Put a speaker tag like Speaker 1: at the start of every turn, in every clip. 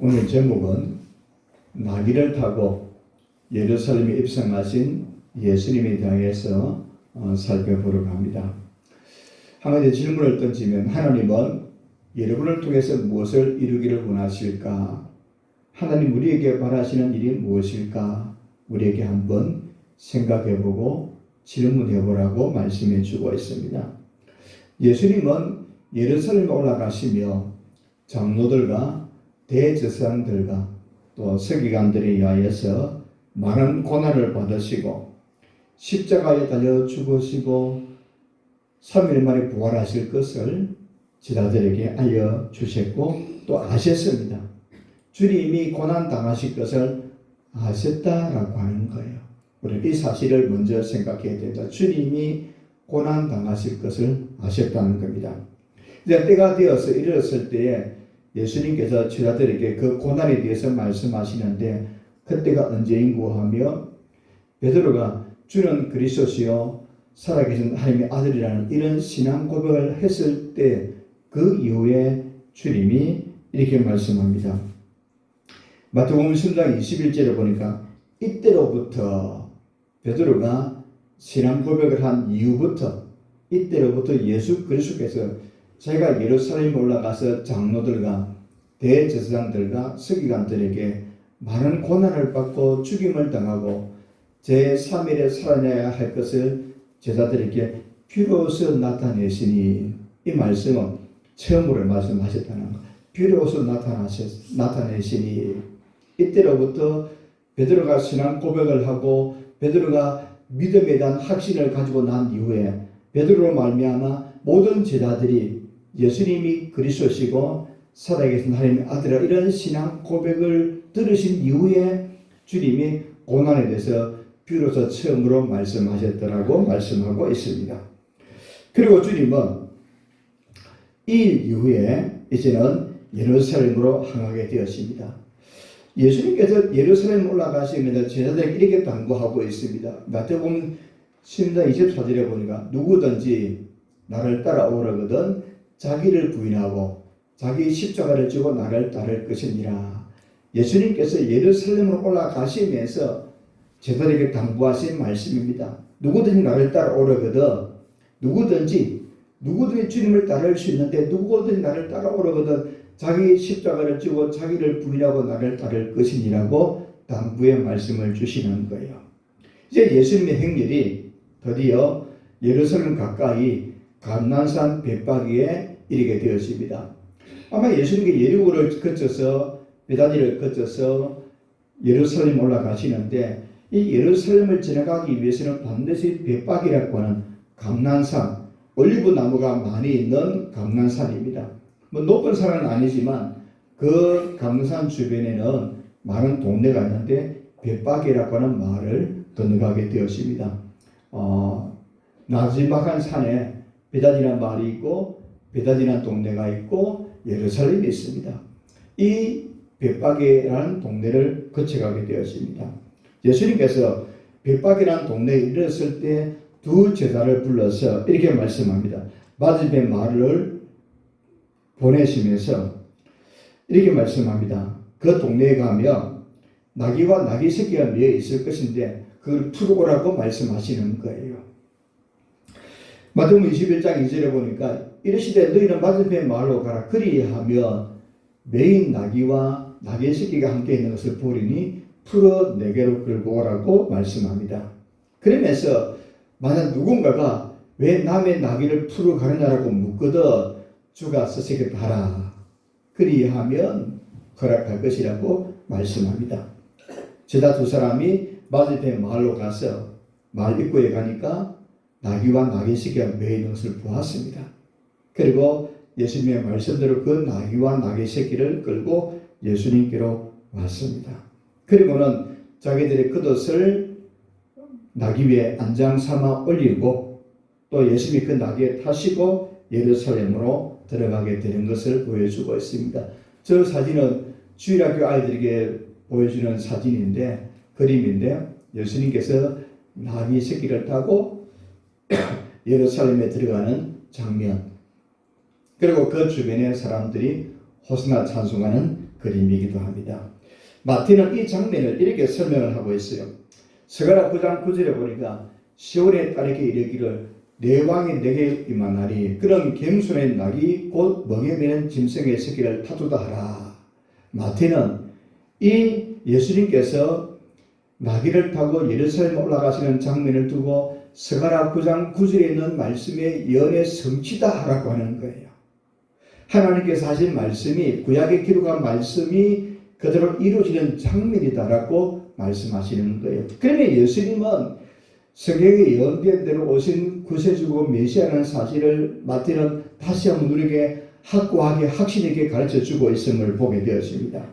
Speaker 1: 오늘 제목은 나귀를 타고 예루살렘에 입성하신 예수님에 대해서 살펴보려고 합니다. 한 가지 질문을 던지면 하나님은 여러분을 통해서 무엇을 이루기를 원하실까? 하나님 우리에게 바라시는 일이 무엇일까? 우리에게 한번 생각해보고 질문해보라고 말씀해 주고 있습니다. 예수님은 예루살렘에 올라가시며 장로들과 대제사장들과 또 서기관들에 의하여서 많은 고난을 받으시고 십자가에 달려 죽으시고 3일 만에 부활하실 것을 제자들에게 알려주셨고 또 아셨습니다. 주님이 고난 당하실 것을 아셨다라고 하는 거예요. 우리 이 사실을 먼저 생각해야 된다. 주님이 고난 당하실 것을 아셨다는 겁니다. 이제 때가 되어서 이르렀을 때에 예수님께서 제자들에게 그 고난에 대해서 말씀하시는데 그때가 언제인고 하며 베드로가 주는 그리스도시요 살아계신 하나님의 아들이라는 이런 신앙 고백을 했을 때 그 이후에 주님이 이렇게 말씀합니다. 마태복음 10장 21절에 보니까 이때로부터 베드로가 신앙 고백을 한 이후부터 이때로부터 예수 그리스도께서 제가 예루살렘에 올라가서 장로들과 대제사장들과 서기관들에게 많은 고난을 받고 죽임을 당하고 제3일에 살아나야 할 것을 제자들에게 비로소 나타내시니 이 말씀은 처음으로 말씀하셨다는 것. 비로소 나타내시니 이때로부터 베드로가 신앙 고백을 하고 베드로가 믿음에 대한 확신을 가지고 난 이후에 베드로로 말미암아 모든 제자들이 예수님이 그리스도시고 살아계신 하나님의 아들이라 이런 신앙 고백을 들으신 이후에 주님이 고난에 대해서 비로소 처음으로 말씀하셨더라고 말씀하고 있습니다. 그리고 주님은 이 이후에 이제는 예루살렘으로 향하게 되었습니다. 예수님께서 예루살렘 올라가시면서 제자들에게 이렇게 당부하고 있습니다. 마태복음 10장 24절에 보니까 누구든지 나를 따라오려거든 자기를 부인하고 자기 십자가를 지고 나를 따를 것이니라. 예수님께서 예루살렘으로 올라가시면서 제자들에게 당부하신 말씀입니다. 누구든지 나를 따라오려거든 누구든지 주님을 따를 수 있는데 누구든지 나를 따라오려거든 자기 십자가를 지고 자기를 부인하고 나를 따를 것이니라고 당부의 말씀을 주시는 거예요. 이제 예수님의 행렬이 드디어 예루살렘 가까이 감난산 벳바기에 이르게 되었습니다. 아마 예수님께 예리고를 거쳐서 베다니를 거쳐서 예루살렘 올라가시는데 이 예루살렘을 지나가기 위해서는 반드시 벳바기라고 하는 감난산, 올리브 나무가 많이 있는 감난산입니다. 높은 산은 아니지만 그 감난산 주변에는 많은 동네가 있는데 벳바기라고 하는 마을을 건너가게 되었습니다. 나지막한 산에 베다니라는 마을이 있고 베다니라는 동네가 있고 예루살렘이 있습니다. 이 벳바기라는 동네를 거쳐가게 되었습니다. 예수님께서 벳바기라는 동네에 이르렀을 때 두 제자를 불러서 이렇게 말씀합니다. 맞은편 마을을 보내시면서 이렇게 말씀합니다. 그 동네에 가면 나귀와 나귀 새끼가 매여 있을 것인데 그걸 풀어오라고 말씀하시는 거예요. 마태복음 21장 2절에 보니까 이르시되 너희는 맞은편 마을로 가라. 그리하면 매인 나귀와 나귀 새끼가 함께 있는 것을 보리니 풀어 내게로 끌고 오라고 말씀합니다. 그러면서 만약 누군가가 왜 남의 나귀를 풀어 가느냐라고 묻거든 주가 스스로 봐라. 그리하면 허락할 것이라고 말씀합니다. 제자 두 사람이 맞은편 마을로 가서 마을 입구에 가니까 나귀와 나귀 새끼가 매여 있는 것을 보았습니다. 그리고 예수님의 말씀대로 그 나귀와 나귀 새끼를 끌고 예수님께로 왔습니다. 그리고는 자기들의 겉옷을 나귀 위에 안장 삼아 올리고 또 예수님이 그 나귀에 타시고 예루살렘으로 들어가게 되는 것을 보여주고 있습니다. 저 사진은 주일학교 아이들에게 보여주는 사진인데 그림인데 예수님께서 나귀 새끼를 타고 예루살렘에 들어가는 장면 그리고 그 주변의 사람들이 호산나 찬송하는 그림이기도 합니다. 마태는 이 장면을 이렇게 설명을 하고 있어요. 스가랴 9장 9절에 보니까 시온의 딸에게 이르기를 내 왕이 내게 임하나니 그런 gem순의 낙이 곧 멍에 매는 짐승의 새끼를 타도다 하라. 마태는 이 예수님께서 나귀를 타고 예루살렘에 올라가시는 장면을 두고 스가랴 9장 9절에 있는 말씀의 예언의 성취다 하라고 하는 거예요. 하나님께서 하신 말씀이, 구약에 기록한 말씀이 그대로 이루어지는 장면이다라고 말씀하시는 거예요. 그러면 예수님은 성경에 예언된 대로 오신 구세주고 메시아라는 사실을 마태는 다시 한번 우리에게 확고하게 확신 있게 가르쳐 주고 있음을 보게 되었습니다.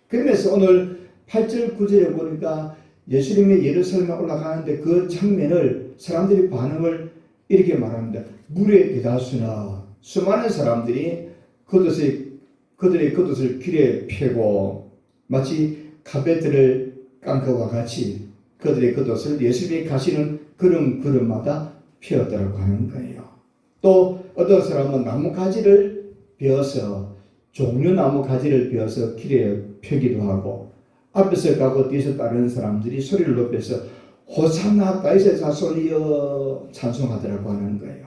Speaker 1: 그러면서 오늘 8절 9절에 보니까 예수님이 예루살렘에 올라가는데 그 장면을 사람들이 반응을 이렇게 말합니다. 물의 대다수나 수많은 사람들이 그들의 겉옷을 길에 펴고 마치 카페트를 깐 것과 같이 그들의 겉옷을 예수님이 가시는 걸음마다 펴었다고 하는 거예요. 또 어떤 사람은 나무 가지를 베어서 종려나무 가지를 베어서 길에 펴기도 하고 앞에서 가고 뒤에서 따르는 사람들이 소리를 높여서 호산나 다윗의 자손이여 찬송하더라고 하는 거예요.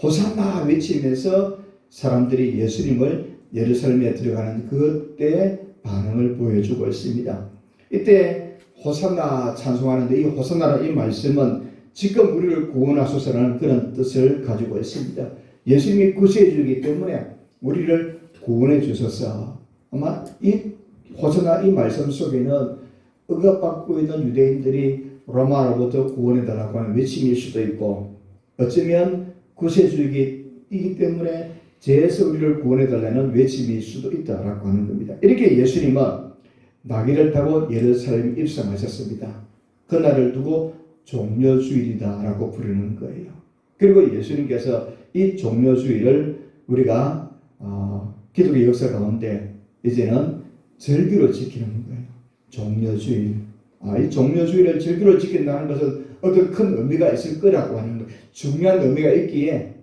Speaker 1: 호산나 외치면서 사람들이 예수님을 예루살렘에 들어가는 그때 반응을 보여주고 있습니다. 이때 호산나 찬송하는데 이 호산나라는 이 말씀은 지금 우리를 구원하소서라는 그런 뜻을 가지고 있습니다. 예수님이 구세주이기 때문에 우리를 구원해 주소서. 아마 이 호산나 이 말씀 속에는 억압받고 있는 유대인들이 로마로부터 구원해 달라고 하는 외침일 수도 있고 어쩌면 구세주이기 때문에 죄에서 우리를 구원해 달라는 외침일 수도 있다라고 하는 겁니다. 이렇게 예수님은 나귀를 타고 예루살렘에 입성하셨습니다. 그날을 두고 종려주일이다라고 부르는 거예요. 그리고 예수님께서 이 종려주일을 우리가 기독의 역사 가운데 이제는 절기로 지키는 거예요. 종려주일. 이 종려주일을 절기로 지킨다는 것은 어떤 큰 의미가 있을 거라고 하는 거예요. 중요한 의미가 있기에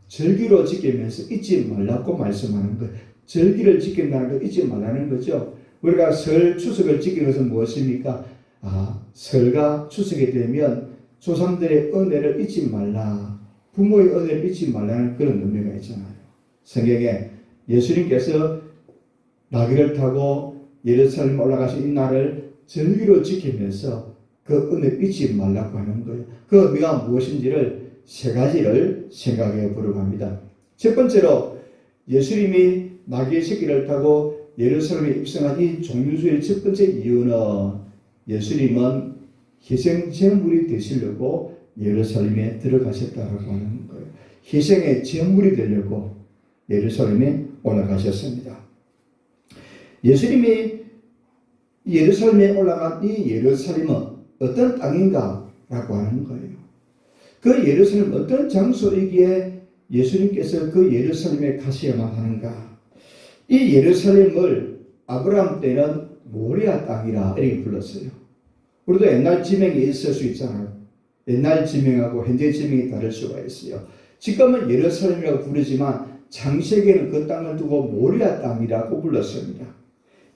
Speaker 1: 절기로 지키면서 잊지 말라고 말씀하는 거예요. 절기를 지킨다는 걸 잊지 말라는 거죠. 우리가 설, 추석을 지키는 것은 무엇입니까? 설과 추석이 되면 조상들의 은혜를 잊지 말라. 부모의 은혜를 잊지 말라는 그런 의미가 있잖아요. 성경에 예수님께서 나귀를 타고 예루살렘에 올라가신 이 날을 절기로 지키면서 그 은혜를 잊지 말라고 하는 거예요. 그 의미가 무엇인지를 세 가지를 생각해 보려고 합니다. 첫 번째로 예수님이 나귀의 새끼를 타고 예루살렘에 입성한 이 종려주일 첫 번째 이유는 예수님은 희생제물이 되시려고 예루살렘에 들어가셨다고 하는 거예요. 희생의 제물이 되려고 예루살렘에 올라가셨습니다. 예수님이 예루살렘에 올라간 이 예루살렘은 어떤 땅인가라고 하는 거예요. 그 예루살렘 어떤 장소이기에 예수님께서 그 예루살렘에 가셔야만 하는가? 이 예루살렘을 아브라함 때는 모리아 땅이라 이렇게 불렀어요. 우리도 옛날 지명이 있을 수 있잖아요. 옛날 지명하고 현재 지명이 다를 수가 있어요. 지금은 예루살렘이라고 부르지만 창세기에는 그 땅을 두고 모리아 땅이라고 불렀습니다.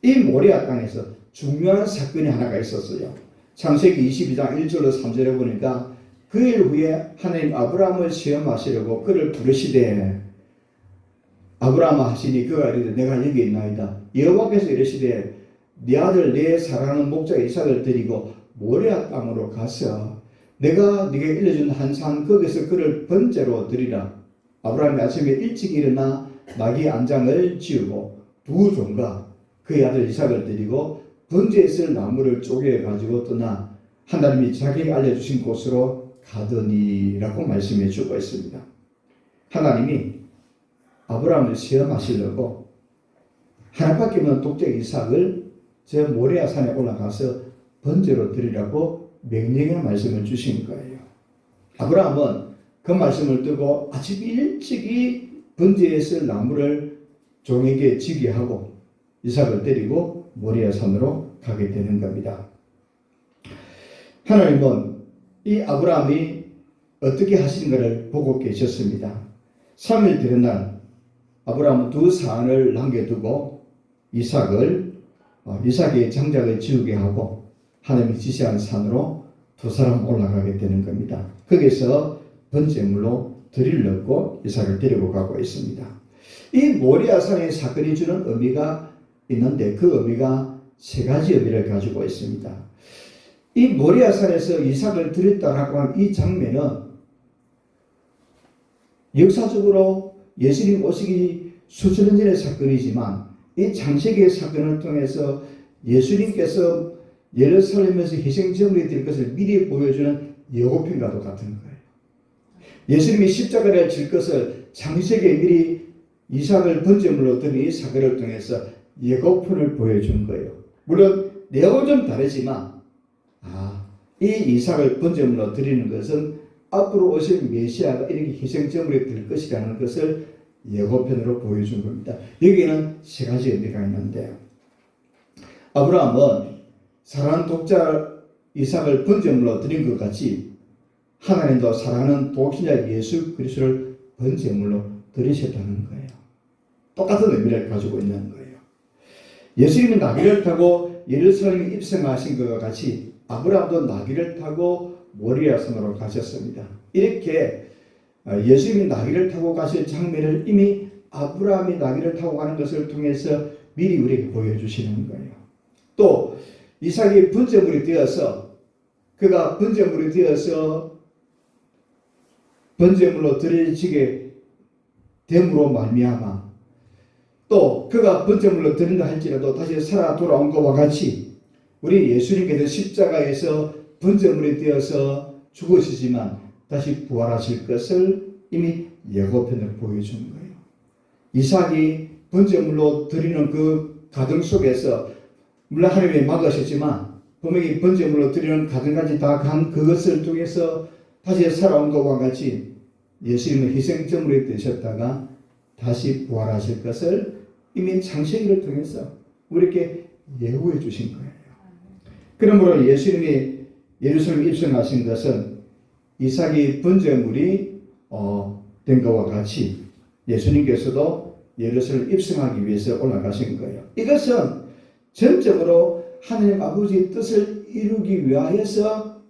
Speaker 1: 이 모리아 땅에서 중요한 사건이 하나가 있었어요. 창세기 22장 1절로 3절에 보니까 그 일 후에 하나님 아브라함을 시험하시려고 그를 부르시되 아브라함아 하시니 그가 이르되 내가 여기 있나이다. 여호와께서 이르시되 네 아들 내 사랑하는 목자 이삭을 데리고 모리아 땅으로 가서 내가 네게 일러준 한 산 거기서 그를 번제로 드리라. 아브라함이 아침에 일찍 일어나 나귀 안장을 지우고 두 종과 그의 아들 이삭을 데리고 번제에 쓸 나무를 쪼개 가지고 떠나 하나님이 자기에게 알려주신 곳으로 가더니라고 말씀해 주고 있습니다. 하나님이 아브라함을 시험하시려고 하나밖에 없는 독자 이삭을 저 모리아 산에 올라가서 번제로 드리라고 명령의 말씀을 주신 거예요. 아브라함은 그 말씀을 듣고 아침 일찍이 번제에 쓸 나무를 종에게 지게 하고 이삭을 데리고 모리아 산으로 가게 되는 겁니다. 하나님은 이 아브라함이 어떻게 하시는가를 보고 계셨습니다. 3일 되는 날 아브라함은 두 사안을 남겨두고 이삭의 장작을 지우게 하고 하나님이 지시한 산으로 두 사람 올라가게 되는 겁니다. 거기서 번제물로 들을 넣고 이삭을 데리고 가고 있습니다. 이 모리아 산의 사건이 주는 의미가 있는데 그 의미가 세 가지 의미를 가지고 있습니다. 이 모리아 산에서 이삭을 드렸다라고 하는 이 장면은 역사적으로 예수님 오시기 수천 년 전의 사건이지만 이 창세기의 사건을 통해서 예수님께서 예루살렘에서 희생제물이 될 것을 미리 보여주는 예고편과도 같은 거예요. 예수님이 십자가를 질 것을 창세기에 미리 이삭을 번제물로 드린 이 사건을 통해서 예고편을 보여준 거예요. 물론 내용은 좀 다르지만 이 이삭을 번제물로 드리는 것은 앞으로 오실 메시아가 이렇게 희생제물이 될 것이라는 것을 예고편으로 보여준 겁니다. 여기에는 세 가지 의미가 있는데요. 아브라함은 사랑하는 독자 이삭을 번제물로 드린 것 같이 하나님도 사랑하는 독신자 예수 그리스도를 번제물로 드리셨다는 거예요. 똑같은 의미를 가지고 있는 거예요. 예수님이 나귀를 타고 예루살렘에 입성하신 것과 같이 아브라함도 나귀를 타고 모리아 산으로 가셨습니다. 이렇게 예수님이 나귀를 타고 가실 장면을 이미 아브라함이 나귀를 타고 가는 것을 통해서 미리 우리에게 보여주시는 거예요. 또 이삭이 번제물이 되어서 그가 번제물이 되어서 번제물로 드려지게 됨으로 말미암아 또 그가 번제물로 드린다 할지라도 다시 살아 돌아온 것과 같이 우리 예수님께서 십자가에서 번제물이 되어서 죽으시지만 다시 부활하실 것을 이미 예고편을 보여주는 거예요. 이삭이 번제물로 드리는 그 가정 속에서 물론 하나님이 막으셨지만 분명히 번제물로 드리는 가정까지 다 간 그것을 통해서 다시 살아온 것과 같이 예수님은 희생제물이 되셨다가 다시 부활하실 것을 이미 창세기를 통해서 우리에게 예고해 주신 거예요. 그러므로 예수님이 예루살렘에 입성하신 것은 이삭이 번제물이 된 것과 같이 예수님께서도 예루살렘에 입성하기 위해서 올라가신 거예요. 이것은 전적으로 하나님 아버지의 뜻을 이루기 위하여서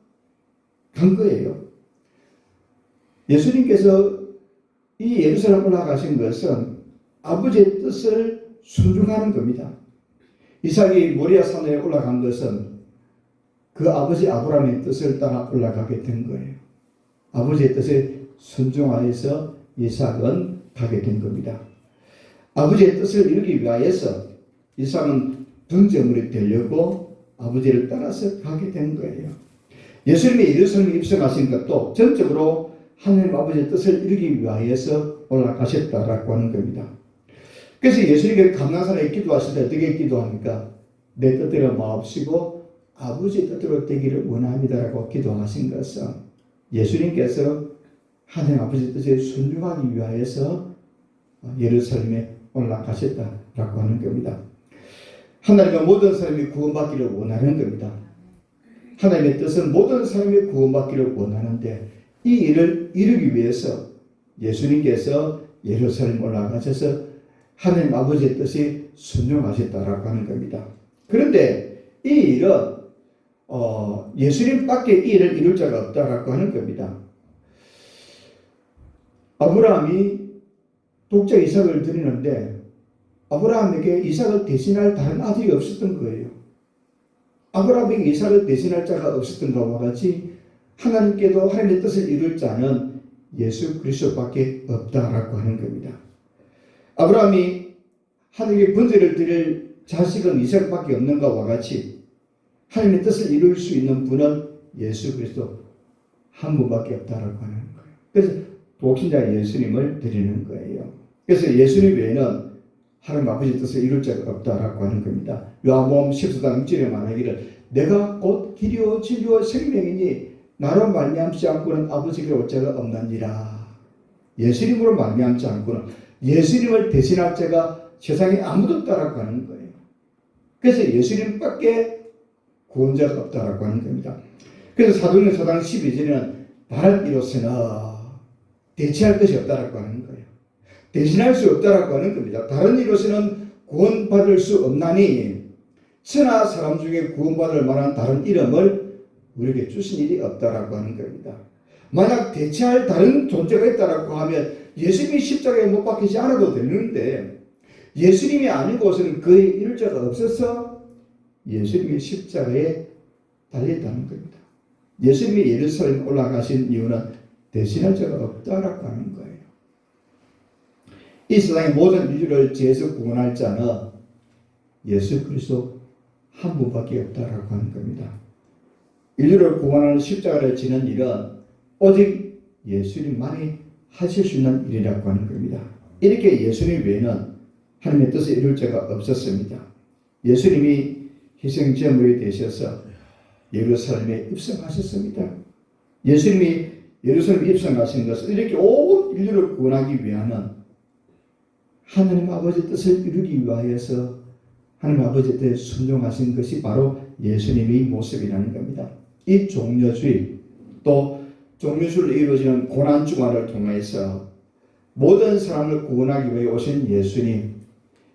Speaker 1: 간 거예요. 예수님께서 이 예루살렘 올라가신 것은 아버지의 뜻을 순종하는 겁니다. 이삭이 모리아 산에 올라간 것은 그 아버지 아브라함의 뜻을 따라 올라가게 된 거예요. 아버지의 뜻에 순종하여서 이삭은 가게 된 겁니다. 아버지의 뜻을 이루기 위하여서 이삭은 번제물이 되려고 아버지를 따라서 가게 된 거예요. 예수님이 예루살렘에 입성하신 것도 전적으로 하나님 아버지의 뜻을 이루기 위하여서 올라가셨다라고 하는 겁니다. 그래서 예수님이 감난산에 기도하실 때 어떻게 기도합니까? 내 뜻대로 마옵시고 아버지의 뜻대로 되기를 원합니다라고 기도하신 것은 예수님께서 하나님 아버지의 뜻에 순종하기 위하여서 예루살렘에 올라가셨다라고 하는 겁니다. 하나님은 모든 사람이 구원받기를 원하는 겁니다. 하나님의 뜻은 모든 사람이 구원받기를 원하는데 이 일을 이루기 위해서 예수님께서 예루살렘 올라가셔서 하나님 아버지의 뜻에 순종하셨다라고 하는 겁니다. 그런데 이 일은 예수님밖에 이 일을 이룰 자가 없다라고 하는 겁니다. 아브라함이 독자 이삭을 드리는데 아브라함에게 이삭을 대신할 다른 아들이 없었던 거예요. 아브라함에게 이삭을 대신할 자가 없었던 것과 같이 하나님께도 하나님의 뜻을 이룰 자는 예수 그리스도밖에 없다라고 하는 겁니다. 아브라함이 하나님께 번제를 드릴 자식은 이삭밖에 없는 것과 같이 하나님의 뜻을 이룰 수 있는 분은 예수 그리스도 한 분밖에 없다라고 하는 거예요. 그래서 독신자 예수님을 드리는 거예요. 그래서 예수님 외에는 하나님 아버지의 뜻을 이룰 자가 없다라고 하는 겁니다. 요한복음 14장 6절에 말하기를 내가 곧 길이요 진리요 생명이니 나로 말미암지 않고는 아버지께 올 자가 없느니라. 예수님으로 말미암지 않고는 예수님을 대신할 자가 세상에 아무도 없다라고 하는 거예요. 그래서 예수님밖에 구원자가 없다라고 하는 겁니다. 그래서 사도행전 4장 12절에는 다른 이로서는 대체할 것이 없다라고 하는 거예요. 대신할 수 없다라고 하는 겁니다. 다른 이로서는 구원받을 수 없나니 천하 사람 중에 구원받을 만한 다른 이름을 우리에게 주신 일이 없다라고 하는 겁니다. 만약 대체할 다른 존재가 있다라고 하면 예수님이 십자가에 못 박히지 않아도 되는데 예수님이 아니고서는 그의 이룰 자가 없어서 예수님이 십자가에 달렸다는 겁니다. 예수님이 예루살렘에 올라가신 이유는 대신할 자가 없다라고 하는 거예요. 이 세상의 모든 인류를 죄에서 구원할 자는 예수 그리스도 한 분밖에 없다라고 하는 겁니다. 인류를 구원하는 십자가를 지는 일은 오직 예수님만이 하실 수 있는 일이라고 하는 겁니다. 이렇게 예수님 외에는 하나님의 뜻을 이룰 자가 없었습니다. 예수님이 희생제물이 되셔서 예루살렘에 입성하셨습니다. 예수님이 예루살렘에 입성하신 것은 이렇게 온 인류를 구원하기 위하는 하나님 아버지 뜻을 이루기 위하여서 하나님 아버지 뜻에 순종하신 것이 바로 예수님의 모습이라는 겁니다. 이 종려주의 또 종려주를 이루어지는 고난주간을 통해서 모든 사람을 구원하기 위해 오신 예수님,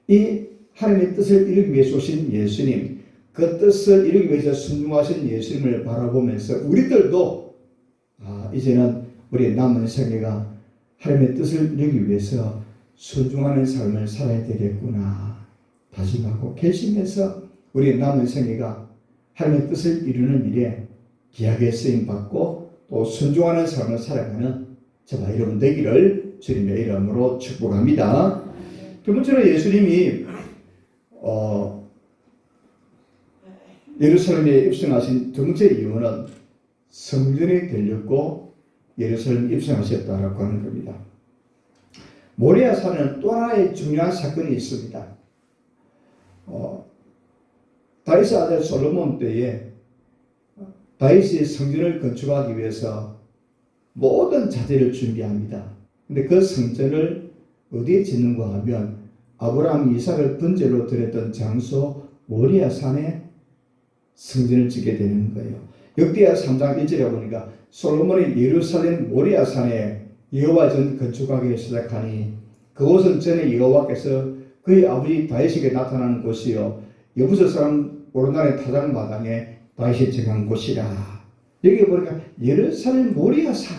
Speaker 1: 이 하나님의 뜻을 이루기 위해서 오신 예수님, 그 뜻을 이루기 위해서 순종하신 예수님을 바라보면서 우리들도 이제는 우리의 남은 생애가 하나님의 뜻을 이루기 위해서 순종하는 삶을 살아야 되겠구나 다짐하고 결심해서 우리의 남은 생애가 하나님의 뜻을 이루는 일에 귀하게 쓰임받고 또 순종하는 삶을 살아가는 저와 여러분 되기를 주님의 이름으로 축복합니다. 두 번째로 예수님이 예루살렘에 입성하신 두 번째 이유는 성전이 들렸고 예루살렘에 입성하셨다라고 하는 겁니다. 모리아 산에는 또 하나의 중요한 사건이 있습니다. 다윗의 아들 솔로몬 때에 다윗이 성전을 건축하기 위해서 모든 자재를 준비합니다. 근데 그 성전을 어디에 짓는가 하면 아브라함 이삭을 번제로 드렸던 장소 모리아 산에 성전을 짓게 되는 거예요. 역대하 3장 1절에 보니까 솔로몬이 예루살렘 모리아 산에 여호와 전 건축하기 시작하니 그곳은 전에 여호와께서 그의 아버지 다윗에게 나타나는 곳이요 여부서 사람 오르날의 타작마당에 다윗이 정한 곳이라. 여기 보니까 예루살렘 모리아산,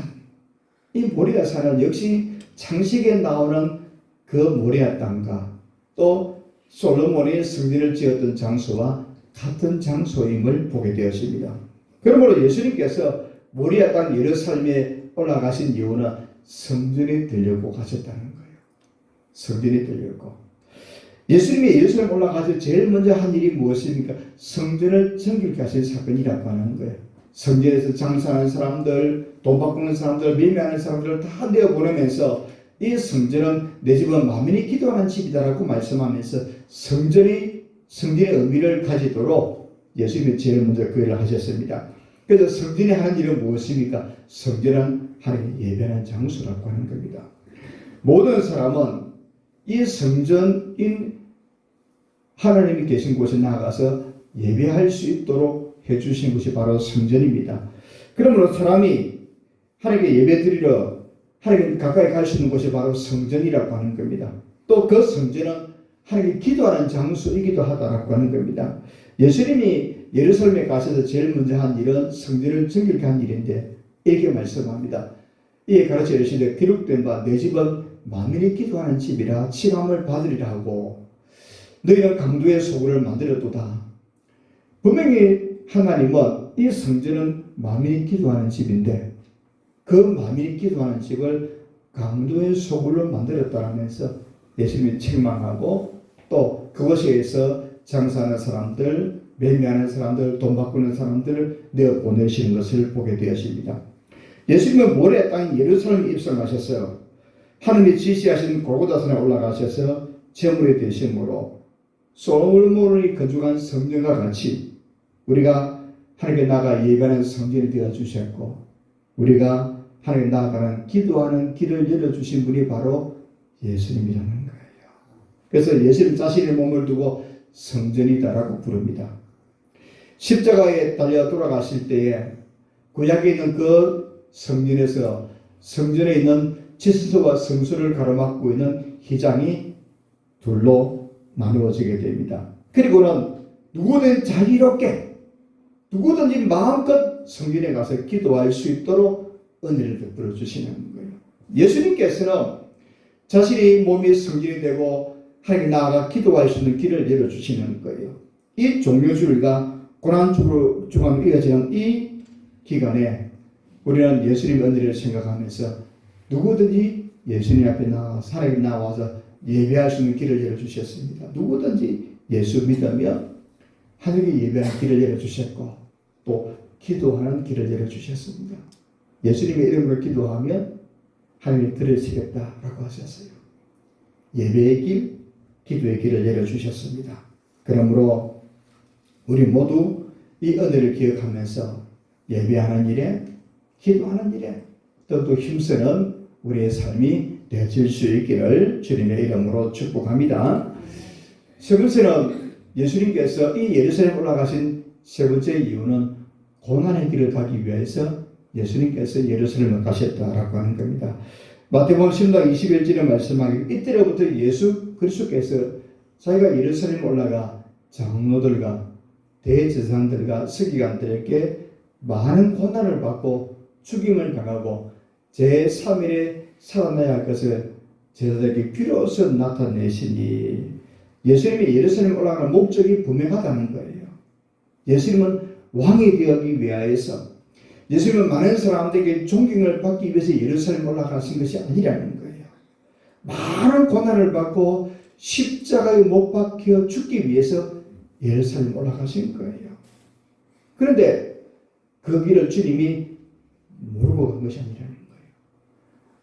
Speaker 1: 이 모리아산은 역시 창세기에 나오는 그 모리아 땅과 또 솔로몬이 성전을 지었던 장소와 같은 장소임을 보게 되었습니다. 그러므로 예수님께서 모리아 땅 예루살렘에 올라가신 이유는 성전에 들려고 가셨다는 거예요. 성전에 들려고. 예수님이 예루살렘 올라가서 제일 먼저 한 일이 무엇입니까? 성전을 정결케 하신 사건이라고 하는 거예요. 성전에서 장사하는 사람들, 돈 바꾸는 사람들, 매매하는 사람들을 다 내어보내면서 이 성전은 내 집은 만민이 기도하는 집이다라고 말씀하면서 성전의 의미를 가지도록 예수님이 제일 먼저 그 일을 하셨습니다. 그래서 성전이 하는 일은 무엇입니까? 성전은 하나님의 예배하는 장소라고 하는 겁니다. 모든 사람은 이 성전인 하나님이 계신 곳에 나가서 예배할 수 있도록 해주신 것이 바로 성전입니다. 그러므로 사람이 하나님께 예배 드리러 하나님 가까이 갈 수 있는 곳이 바로 성전이라고 하는 겁니다. 또 그 성전은 하나님께 기도하는 장소이기도 하다라고 하는 겁니다. 예수님이 예루살렘에 가셔서 제일 먼저 한 일은 성전을 정결케 한 일인데 이렇게 말씀합니다. 이에 가르쳐 이르시되 기록된 바 내 집은 만민이 기도하는 집이라 칭함을 받으리라 하고 너희는 강도의 소굴을 만들었도다. 분명히 하나님은 이 성전은 만민이 기도하는 집인데 그 만민이 기도하는 집을 강도의 소굴로 만들었다면서 예수님이 책망하고 또 그것에서 장사하는 사람들, 매매하는 사람들, 돈 바꾸는 사람들을 내어보내시는 것을 보게 되었습니다. 예수님은 모래 땅 예루살렘에 입성하셨어요. 하느님이 지시하신 골고다산에 올라가셔서 제물이 되심으로 솔로몬이 건축한 성전과 같이 우리가 하나님께 나아가 예배하는 성전이 되어주셨고 우리가 하나님께 나아가는 기도하는 길을 열어주신 분이 바로 예수님이라는 거예요. 그래서 예수님 자신의 몸을 두고 성전이다라고 부릅니다. 십자가에 달려 돌아가실 때에 구약에 있는 그 성전에서 성전에 있는 지수와 성수를 가로막고 있는 휘장이 둘로 나누어지게 됩니다. 그리고는 누구든 자유롭게 누구든지 마음껏 성전에 가서 기도할 수 있도록 은혜를 베풀어 주시는 거예요. 예수님께서는 자신의 몸이 성전이 되고 하나님께 나아가 기도할 수 있는 길을 열어주시는 거예요. 이 종료주일과 고난주간 이어지는 이 기간에 우리는 예수님의 은혜를 생각하면서 누구든지 예수님 앞에 나와서 하나님 나와서 예배할 수 있는 길을 열어주셨습니다. 누구든지 예수 믿으면 하나님께 예배하는 길을 열어주셨고 또 기도하는 길을 열어주셨습니다. 예수님의 이름으로 기도하면 하나님이 들으시겠다라고 하셨어요. 예배의 길, 기도의 길을 열어주셨습니다. 그러므로 우리 모두 이 은혜를 기억하면서 예배하는 일에, 기도하는 일에 또 힘쓰는 우리의 삶이 되어질 수 있기를 주님의 이름으로 축복합니다. 세 번째는 예수님께서 이 예루살렘 올라가신 세 번째 이유는 고난의 길을 가기 위해서 예수님께서 예루살렘을 가셨다라고 하는 겁니다. 마태복음 10장 21절에 말씀하기를 이때로부터 예수 그리스도께서 자기가 예루살렘 올라가 장로들과 대제사장들과 서기관들에게 많은 고난을 받고 죽임을 당하고 제3일에 살아나야 할 것을 제자들에게 비로소 나타내시니 예수님이 예루살렘 올라가는 목적이 분명하다는 거예요. 예수님은 왕이 되기 위하여서 예수님은 많은 사람들에게 존경을 받기 위해서 예루살렘 올라가신 것이 아니라는 거예요. 많은 고난을 받고 십자가에 못 박혀 죽기 위해서 예루살렘 올라가신 거예요. 그런데 그 길을 주님이 모르고 간 것이 아니라는 거예요.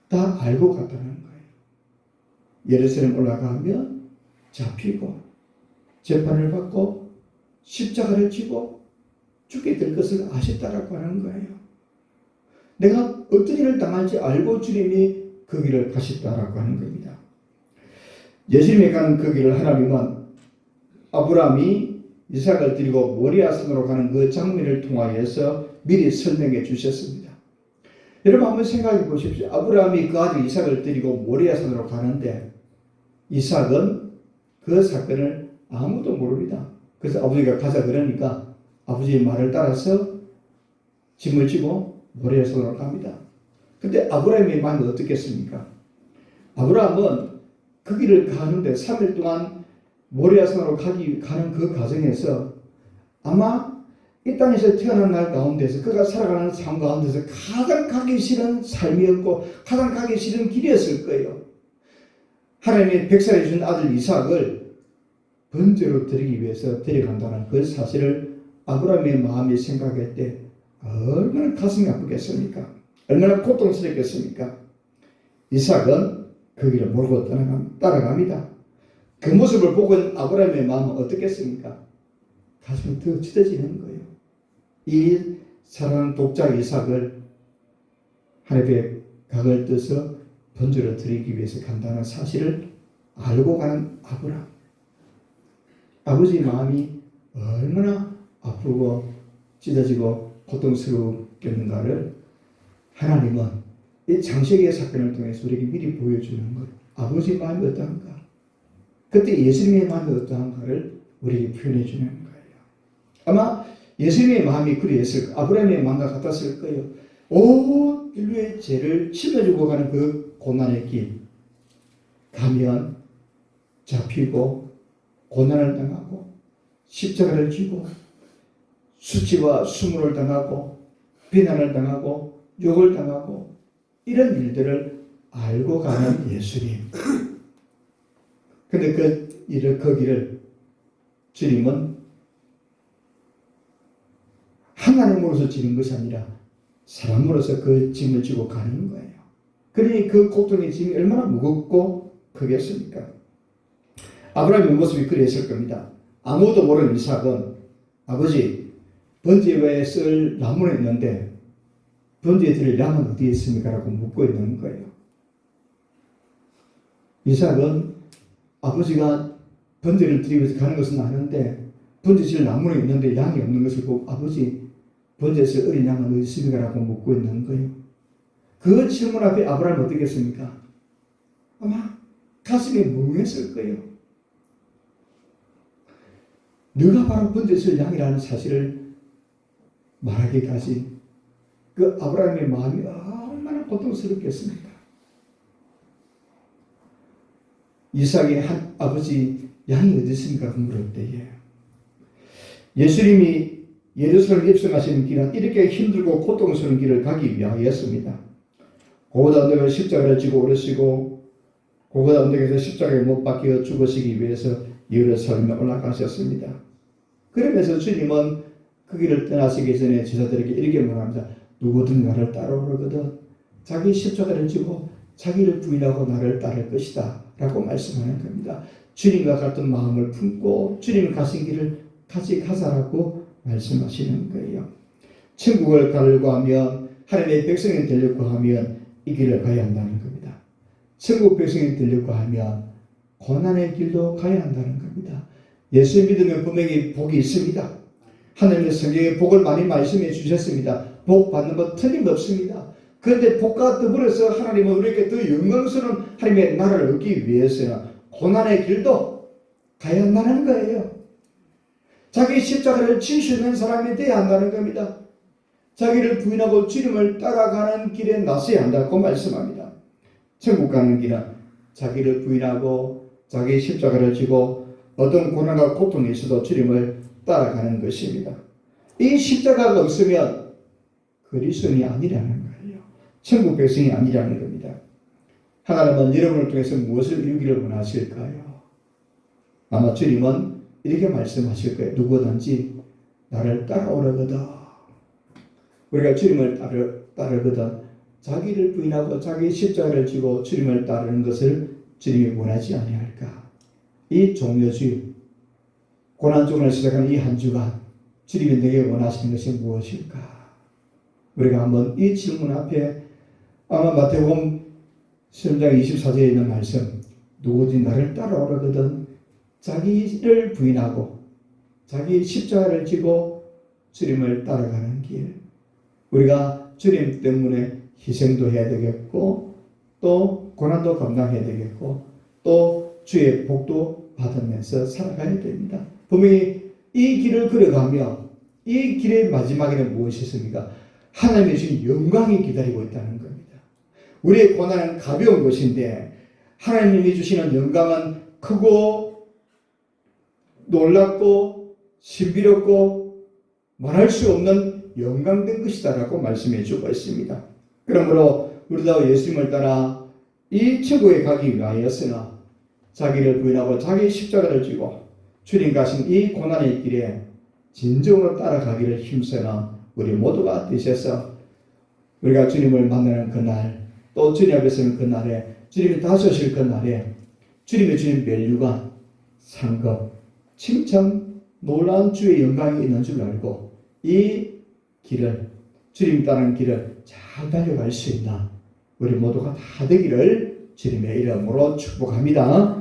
Speaker 1: 다 알고 갔다는 거예요. 예루살렘 올라가면 잡히고 재판을 받고 십자가를 지고 죽게 될 것을 아셨다라고 하는 거예요. 내가 어떤 일을 당할지 알고 주님이 그 길을 가셨다라고 하는 겁니다. 예수님이 가는 그 길을 하나님은 아브라함이 이삭을 드리고 모리아산으로 가는 그 장면을 통하여서 미리 설명해 주셨습니다. 여러분 한번 생각해 보십시오. 아브라함이 그 아들 이삭을 드리고 모리아산으로 가는데 이삭은 그 사건을 아무도 모릅니다. 그래서 아버지가 가자 그러니까 아버지의 말을 따라서 짐을 지고 모리아산으로 갑니다. 근데 아브라함의 마음이 어떻겠습니까? 아브라함은 그 길을 가는데 3일 동안 모리아산으로 가는 그 과정에서 아마 이 땅에서 태어난 날 가운데서 그가 살아가는 삶 가운데서 가장 가기 싫은 삶이었고 가장 가기 싫은 길이었을 거예요. 하나님이 백살해 준 아들 이삭을 번제로 드리기 위해서 데려간다는 그 사실을 아브라함의 마음이 생각할 때 얼마나 가슴이 아프겠습니까? 얼마나 고통스럽겠습니까? 이삭은 그 길을 모르고 따라갑니다. 그 모습을 보고 있는 아브라함의 마음은 어떻겠습니까? 가슴이 더 찢어지는 거예요. 이 사랑하는 독자 이삭을 하나님의 각을 떠서 번제로 드리기 위해서 간다는 사실을 알고 가는 아브라함. 아버지의 마음이 얼마나 아프고 찢어지고 고통스럽겠는가를 하나님은 이 창세기의 사건을 통해서 우리에게 미리 보여주는 거예요. 아버지의 마음이 어떠한가? 그때 예수님의 마음이 어떠한가를 우리에게 표현해 주는 거예요. 아마 예수님의 마음이 그리했을 거예요. 아브라함의 마음과 같았을 거예요. 온 인류의 죄를 짊어지고 가는 그 고난의 길 가면 잡히고 고난을 당하고 십자가를 지고 수치와 수모를 당하고 비난을 당하고 욕을 당하고 이런 일들을 알고 가는 예수님. 근데 그 길을 주님은 하나님으로서 지는 것이 아니라 사람으로서 그 짐을 지고 가는 거예요. 그러니 그 고통의 짐이 얼마나 무겁고 크겠습니까? 아브라함의 모습이 그랬을 겁니다. 아무도 모르는 이삭은 아버지 번제에 쓸 나무는 있는데 번제에 드릴 양은 어디에 있습니까? 라고 묻고 있는 거예요. 이삭은 아버지가 번제를 드리기 위해서 가는 것은 아는데 번제 질 나무는 있는데 양이 없는 것을 보고 아버지 번제에서 어린 양은 어디 있습니까? 라고 묻고 있는 거예요. 그 질문 앞에 아브라함은 어떻겠습니까? 아마 가슴이 뭉했을 거예요. 너가 바로 번제될 양이라는 사실을 말하기까지 그 아브라함의 마음이 얼마나 고통스럽겠습니까? 이삭의 한 아버지 양이 어디 있습니까? 물을 때에 예수님이 예루살렘 입성하시는 길은 이렇게 힘들고 고통스러운 길을 가기 위하였습니다. 고고다 언덕에서 십자가를 지고 오르시고 고고다 언덕에서 십자가에 못 박혀 죽으시기 위해서 예루살렘에 올라가셨습니다. 그러면서 주님은 그 길을 떠나시기 전에 제자들에게 이렇게 말합니다. 누구든 나를 따라오거든 자기 십자가를 지고 자기를 부인하고 나를 따를 것이다 라고 말씀하는 겁니다. 주님과 같은 마음을 품고 주님이 가신 길을 같이 가자라고 말씀하시는 거예요. 천국을 가려고 하면 하나님의 백성이 되려고 하면 이 길을 가야 한다는 겁니다. 천국 백성이 되려고 하면 고난의 길도 가야 한다는 겁니다. 예수 믿으면 분명히 복이 있습니다. 하나님의 성경에 복을 많이 말씀해 주셨습니다. 복 받는 것 틀림없습니다. 그런데 복과 더불어서 하나님은 우리에게 더 영광스러운 하나님의 나라를 얻기 위해서는 고난의 길도 가야 한다는 거예요. 자기 십자가를 질 수 있는 사람이 되어야 한다는 겁니다. 자기를 부인하고 주님을 따라가는 길에 나서야 한다고 말씀합니다. 천국 가는 길은 자기를 부인하고 자기 십자가를 지고 어떤 고난과 고통이 있어도 주님을 따라가는 것입니다. 이 십자가가 없으면 그리스도인이 아니라는 거예요. 천국 백성이 아니라는 겁니다. 하나님은 여러분을 통해서 무엇을 이루기를 원하실까요? 아마 주님은 이렇게 말씀하실 거예요. 누구든지 나를 따라오려거든. 우리가 주님을 따르거든 자기를 부인하고 자기 십자가를 지고 주님을 따르는 것을 주님이 원하지 아니할까? 이 종려주의 고난주간을 시작하는 이 한 주간 주님이 내게 원하시는 것이 무엇일까? 우리가 한번 이 질문 앞에 아마 마태복음 10장 24절에 있는 말씀 누구든지 나를 따라오려거든 자기를 부인하고 자기 십자가를 지고 주님을 따라가는 길. 우리가 주님 때문에 희생도 해야 되겠고 또 고난도 감당해야 되겠고 또 주의 복도 받으면서 살아가야 됩니다. 분명히 이 길을 걸어가며 이 길의 마지막에는 무엇이 있습니까? 하나님의 주신 영광이 기다리고 있다는 겁니다. 우리의 고난은 가벼운 것인데 하나님이 주시는 영광은 크고 놀랍고 신비롭고 말할 수 없는 영광된 것이다라고 말씀해 주고 있습니다. 그러므로 우리도 예수님을 따라 이 천국에 가기 위하여서는 자기를 부인하고 자기 십자가를 지고 주님 가신 이 고난의 길에 진정으로 따라가기를 힘쓰는 우리 모두가 되셔서 우리가 주님을 만나는 그날 또 주님 앞에 서는 그날에 주님이 다시 오실 그날에 주님의 주님 멸류관 상급 칭찬 놀라운 주의 영광이 있는 줄 알고 이 길을 주님 따르는 길을 잘 달려갈 수 있나 우리 모두가 다 되기를 주님의 이름으로 축복합니다.